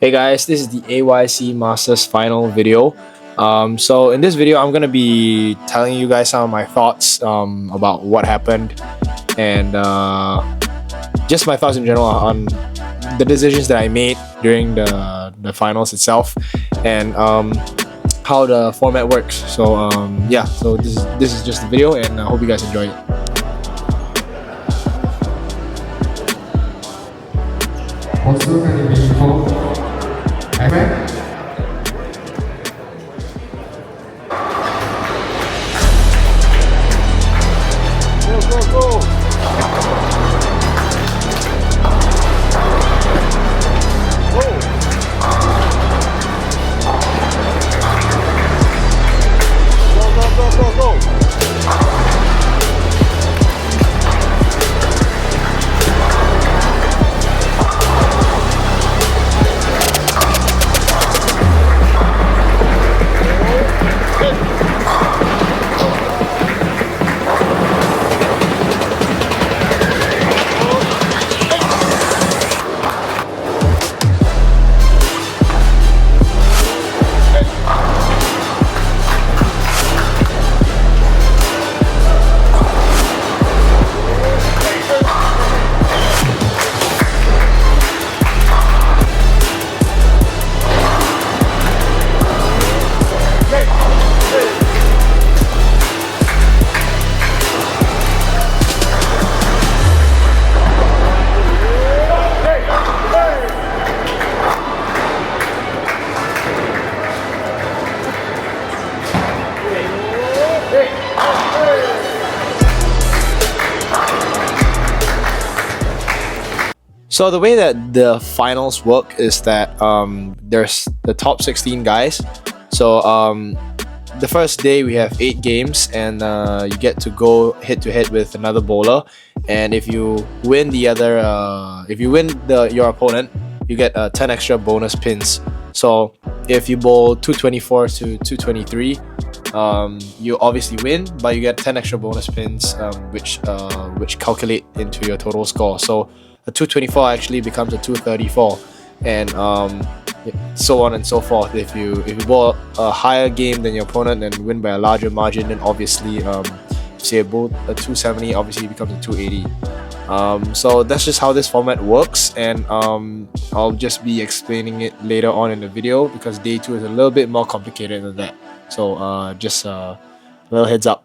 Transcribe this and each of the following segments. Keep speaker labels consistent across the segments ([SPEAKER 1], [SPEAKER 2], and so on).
[SPEAKER 1] Hey guys, this is the AYC Masters final video. So in this video, I'm gonna be telling you guys some of my thoughts about what happened and just my thoughts in general on the decisions that I made during the finals itself and how the format works. So yeah, so this is just the video, and I hope you guys enjoy it.
[SPEAKER 2] Also going to be called awhile.
[SPEAKER 1] So the way that the finals work is that there's the top 16 guys. So the first day we have 8 games, and you get to go head to head with another bowler. And if you win your opponent, you get 10 extra bonus pins. So if you bowl 224 to 223, you obviously win, but you get 10 extra bonus pins, which calculate into your total score. So a 224 actually becomes a 234, and so on and so forth. If you bowl a higher game than your opponent and win by a larger margin, then obviously say you bowl a 270, obviously it becomes a 280. So that's just how this format works, and I'll just be explaining it later on in the video because day 2 is a little bit more complicated than that. So just a little heads up.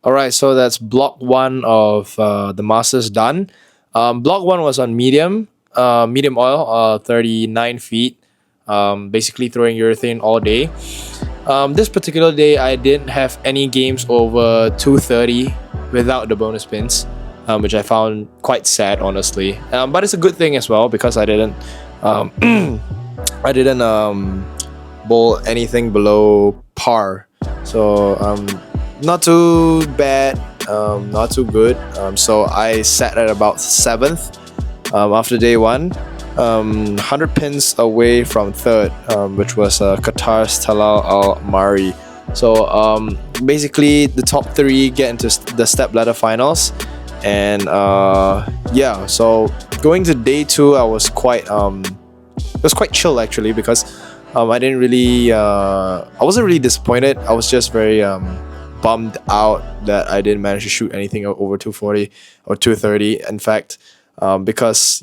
[SPEAKER 1] All right, so that's block one of the Masters done. Block one was on medium oil, 39 feet. Basically throwing urethane all day. This particular day, I didn't have any games over 230 without the bonus pins, which I found quite sad, honestly. But it's a good thing as well because I didn't, um, I didn't bowl anything below par. So not too bad, not too good. So I sat at about seventh after day one. 100 pins away from third, which was Qatar's Talal Al Mari. So basically, the top three get into the step ladder finals, and yeah. So going to day two, I was it was quite chill actually because I didn't really, I wasn't really disappointed. I was just very bummed out that I didn't manage to shoot anything over 240 or 230. In fact, because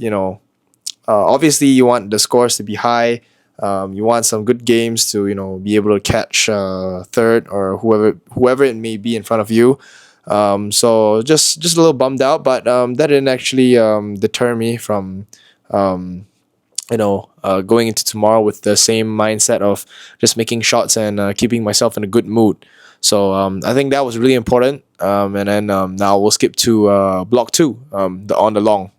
[SPEAKER 1] obviously you want the scores to be high. You want some good games to be able to catch third or whoever it may be in front of you. So just a little bummed out, but that didn't actually deter me from going into tomorrow with the same mindset of just making shots and keeping myself in a good mood. So I think that was really important. And then now we'll skip to block two, on the long.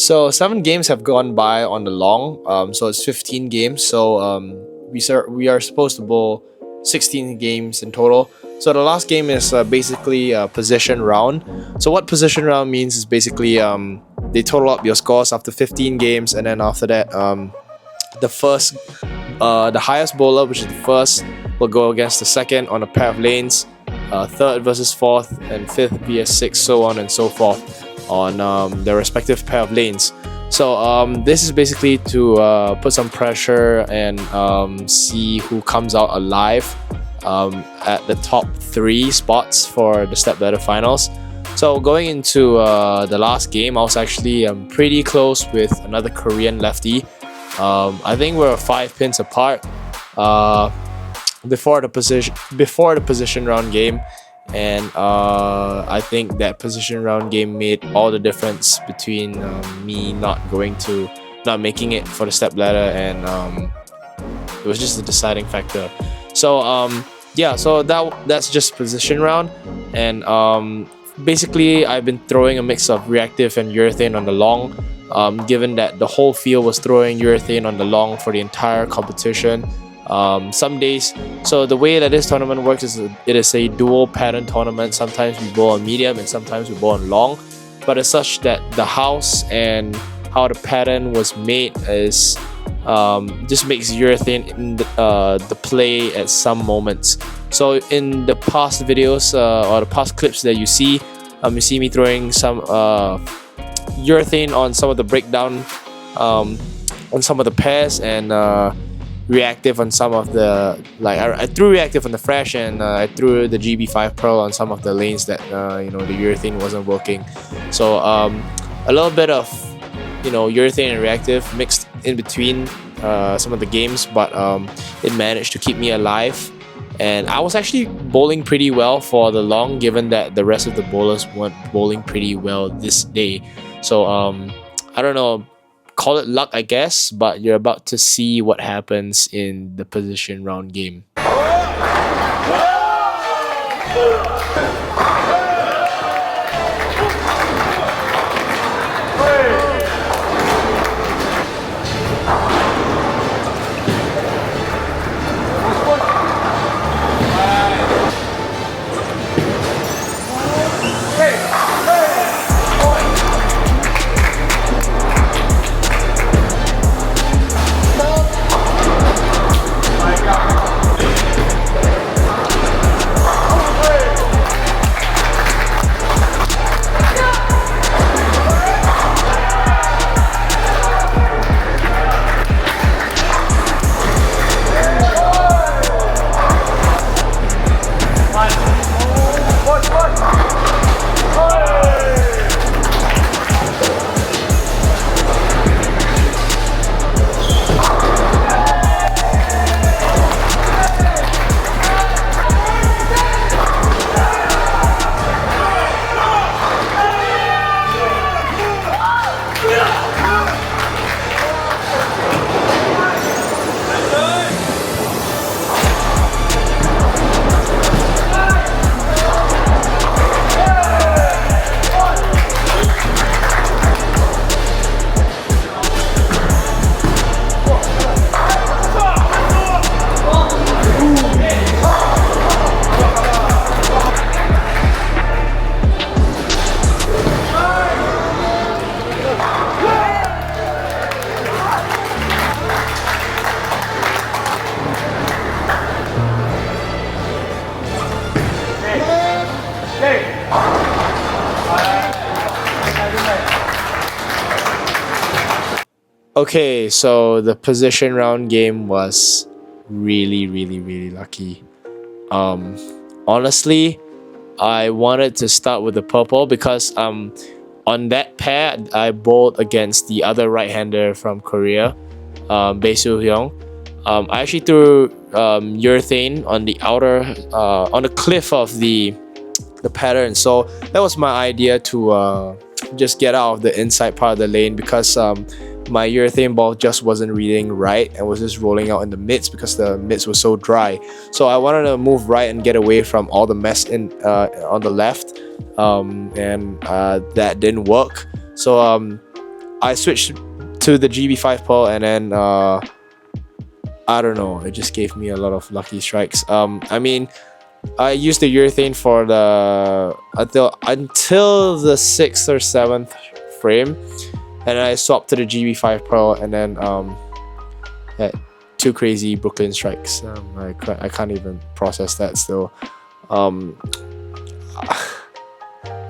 [SPEAKER 1] So 7 games have gone by on the long. So it's 15 games. So we are supposed to bowl 16 games in total. So the last game is basically a position round. So what position round means is basically they total up your scores after 15 games, and then after that the first the highest bowler, which is the first, will go against the second on a pair of lanes, third versus fourth, and fifth vs sixth, so on and so forth on their respective pair of lanes. So this is basically to put some pressure and see who comes out alive at the top 3 spots for the stepladder finals. So going into the last game, I was actually pretty close with another Korean lefty. I think we're 5 pins apart before the position round game, and I think that position round game made all the difference between me not making it for the stepladder, and it was just the deciding factor. So yeah, so that's just position round, and basically I've been throwing a mix of reactive and urethane on the long. Given that the whole field was throwing urethane on the long for the entire competition. Some days, so the way that this tournament works is it is a dual pattern tournament. Sometimes we bowl on medium and sometimes we bowl on long, but it's such that the house and how the pattern was made is just makes urethane in the play at some moments. So in the past videos or the past clips that you see me throwing some urethane on some of the breakdown on some of the pairs, and reactive on some of the, like I threw reactive on the fresh, and I threw the GB5 Pearl on some of the lanes that the urethane wasn't working. So a little bit of urethane and reactive mixed in between some of the games, but it managed to keep me alive. And I was actually bowling pretty well for the long, given that the rest of the bowlers weren't bowling pretty well this day. So I don't know, call it luck I guess, but you're about to see what happens in the position round game. Okay, so the position round game was really lucky. Honestly, I wanted to start with the purple because on that pair I bowled against the other right-hander from Korea, Bae Soo-hyung. I actually threw urethane on the outer on the cliff of the pattern, so that was my idea to just get out of the inside part of the lane, because my urethane ball just wasn't reading right and was just rolling out in the mids because the mids were so dry. So I wanted to move right and get away from all the mess in on the left, and that didn't work. So I switched to the GB5 Pearl, and then I don't know, it just gave me a lot of lucky strikes. I mean, I used the urethane for the until the 6th or 7th frame, and then I swapped to the GB5 Pearl, and then had 2 crazy Brooklyn strikes. I can't even process that still.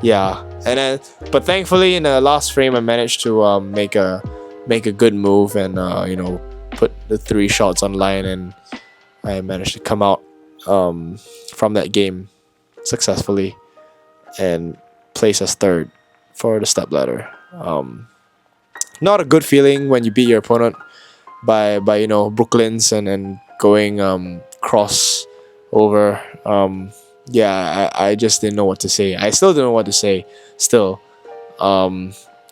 [SPEAKER 1] Yeah, and then but thankfully in the last frame I managed to make a good move, and put the 3 shots on line, and I managed to come out from that game successfully and place as 3rd for the stepladder. Not a good feeling when you beat your opponent by Brooklyns and going cross over. Yeah, I just didn't know what to say. I still don't know what to say still.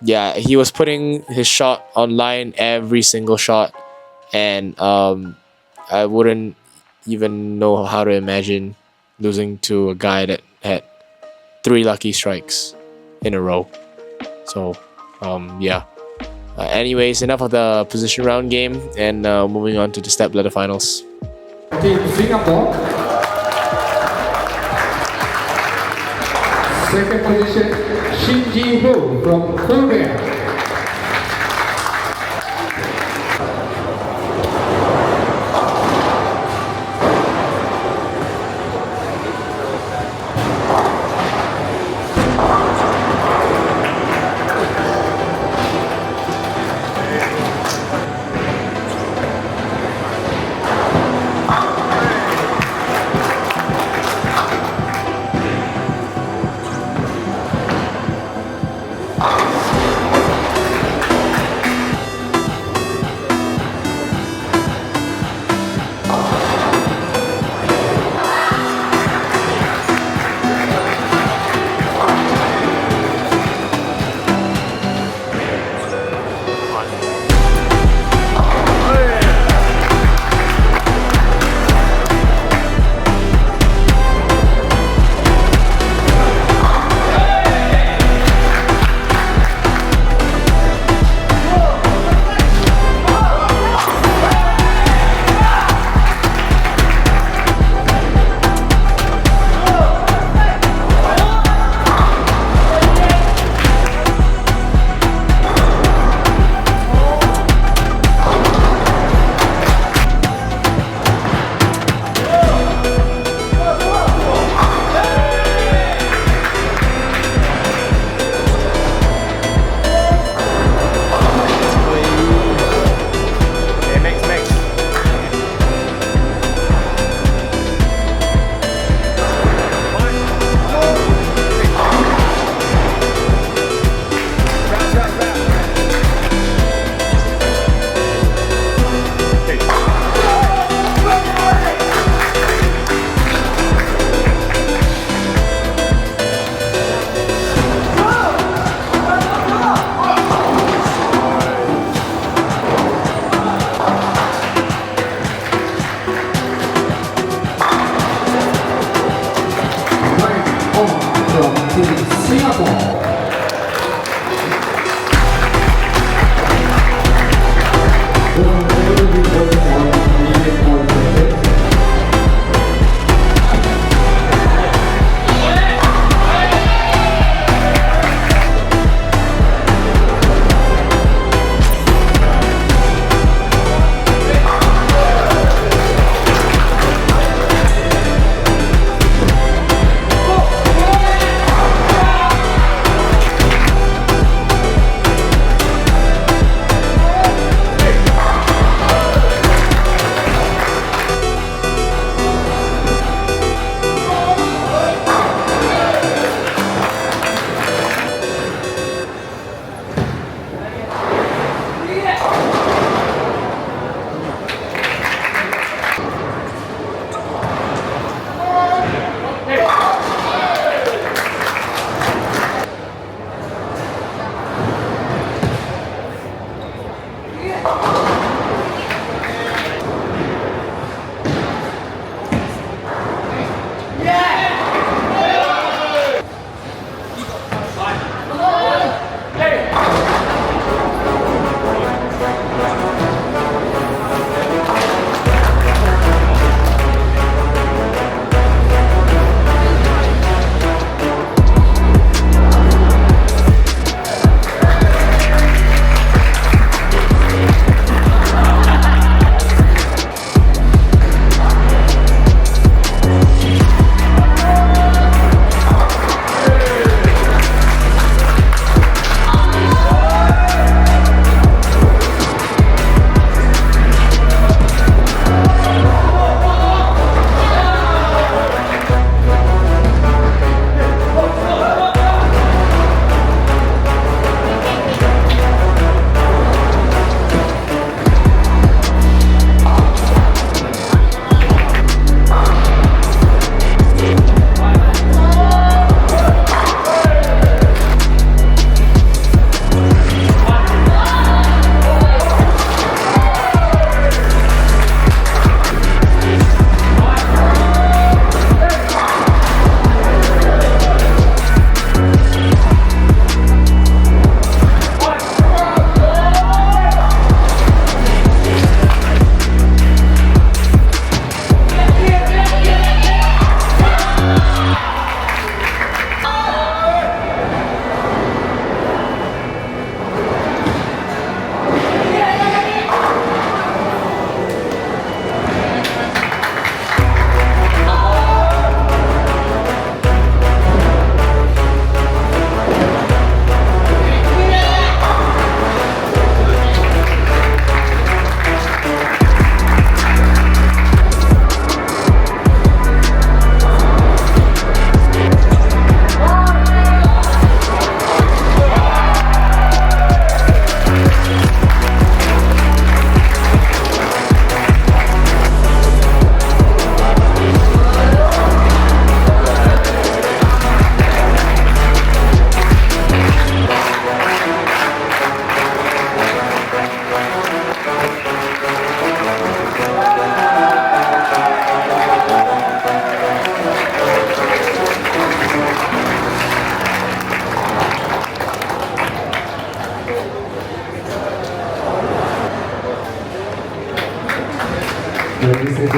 [SPEAKER 1] Yeah, he was putting his shot on line every single shot, and I wouldn't even know how to imagine losing to a guy that had 3 lucky strikes in a row. So yeah. Anyways, enough of the position round game, and moving on to the stepladder finals.
[SPEAKER 2] Team Singapore. Second position, Shinji Hu from Korea.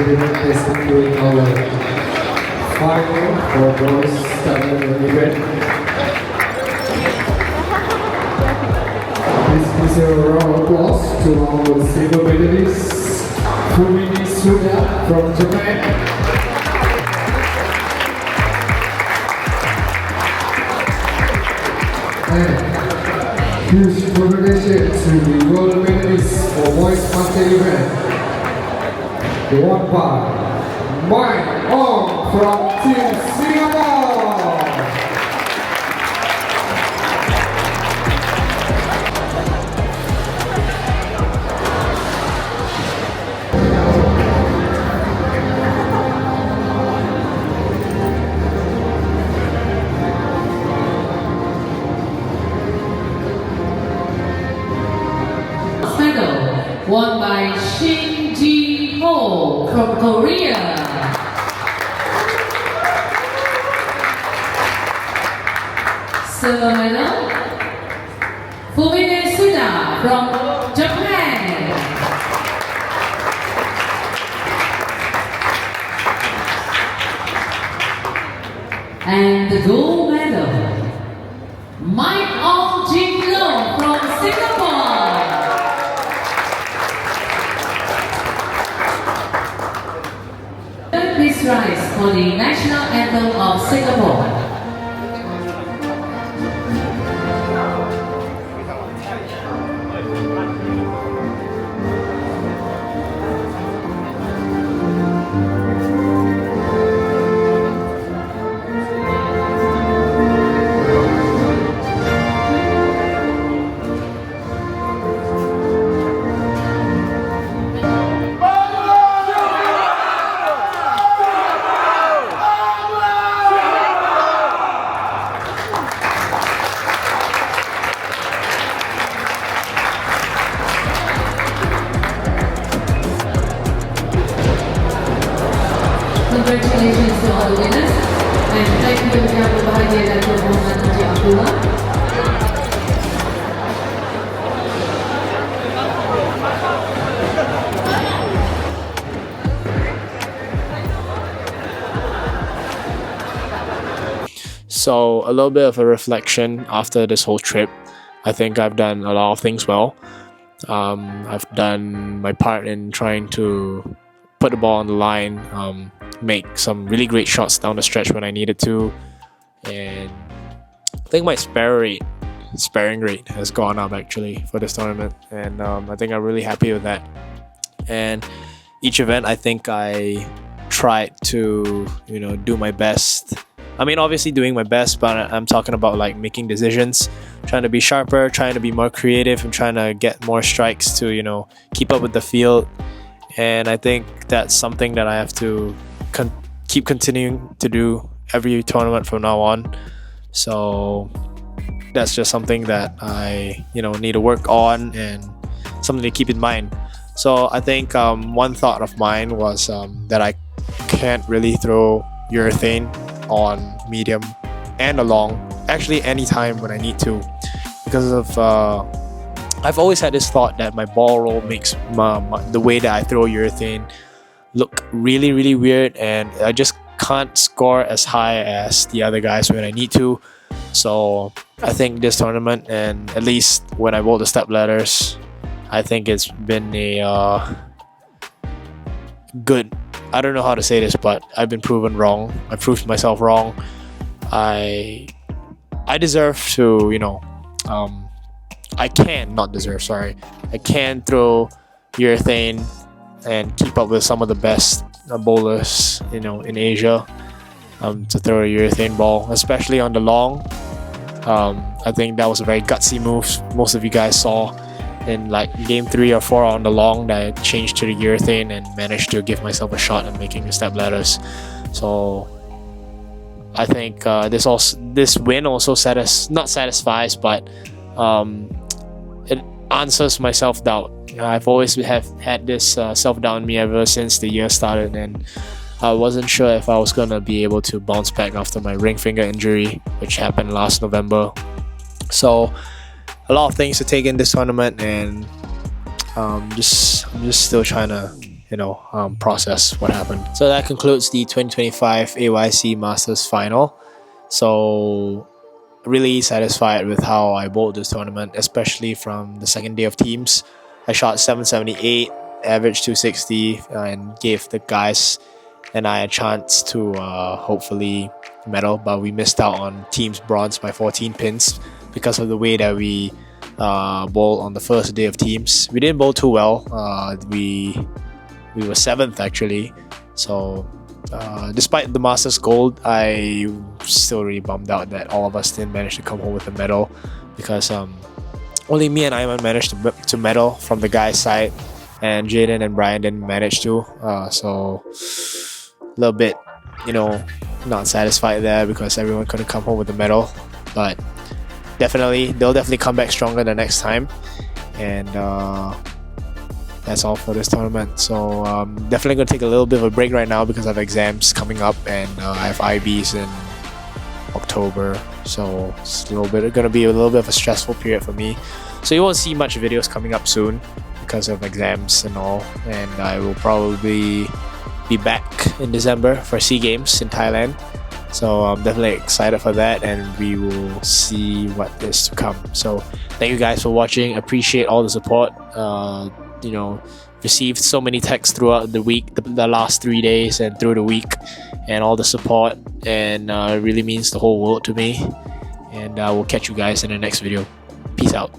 [SPEAKER 2] event is concluding our final for boys stepladder event. Please give a round of applause to our silver medalist, Suda from Japan. And huge congratulations to the world medalists for boys master event. The one by Mike Ong from Team Singapore.
[SPEAKER 3] Medal won by Shin Ji-ho from Korea. Silver medal, Suda from Japan. And the gold medal, Mike Ong Jin-lo from Singapore. Please rise for the national anthem of Singapore. Congratulations to all the winners, and thank you yang berbahagia dan kehormatan Encik Abdullah.
[SPEAKER 1] So a little bit of a reflection after this whole trip. I think I've done a lot of things well. I've done my part in trying to put the ball on the line, make some really great shots down the stretch when I needed to, and I think my sparring rate has gone up actually for this tournament, and I think I'm really happy with that. And each event, I think I tried to do my best. I mean, obviously doing my best, but I'm talking about like making decisions, trying to be sharper, trying to be more creative, and trying to get more strikes to keep up with the field. And I think that's something that I have to keep continuing to do every tournament from now on. So that's just something that I need to work on and something to keep in mind. So I think one thought of mine was that I can't really throw urethane on medium and a long, actually anytime when I need to, because of I've always had this thought that my ball roll makes the way that I throw urethane look really, really weird, and I just can't score as high as the other guys when I need to. So I think this tournament, and at least when I bowled the step ladders, I think it's been a good, I don't know how to say this, but I've been proven wrong. I proved myself wrong. I deserve to, I can throw urethane and keep up with some of the best bowlers, in Asia, to throw a urethane ball, especially on the long. I think that was a very gutsy move. Most of you guys saw in like game 3 or 4 on the long that I changed to the urethane and managed to give myself a shot at making the step ladders. So I think this win also not satisfies, but it answers my self-doubt. I've always had this self-doubt in me ever since the year started, and I wasn't sure if I was gonna be able to bounce back after my ring finger injury, which happened last November. So a lot of things to take in this tournament, and I'm just still trying to process what happened. So that concludes the 2025 AYC Masters Final. So really satisfied with how I bowled this tournament, especially from the second day of teams. I shot 778, average 260, and gave the guys and I a chance to hopefully medal, but we missed out on team's bronze by 14 pins because of the way that we bowled on the first day of teams. We didn't bowl too well. We were 7th actually. So despite the Masters Gold, I still really bummed out that all of us didn't manage to come home with a medal, because only me and Iman managed to medal from the guys' side, and Jaden and Brian didn't manage to. So a little bit, not satisfied there because everyone couldn't come home with a medal. But they'll definitely come back stronger the next time. And that's all for this tournament. So definitely gonna take a little bit of a break right now because I have exams coming up, and I have IBs in October, so it's gonna be a little bit of a stressful period for me. So you won't see much videos coming up soon because of exams and all, and I will probably be back in December for SEA Games in Thailand. So I'm definitely excited for that, and we will see what is to come. So thank you guys for watching. Appreciate all the support. Received so many texts throughout the week, the last 3 days and through the week, and all the support, and it really means the whole world to me. And I will catch you guys in the next video. Peace out.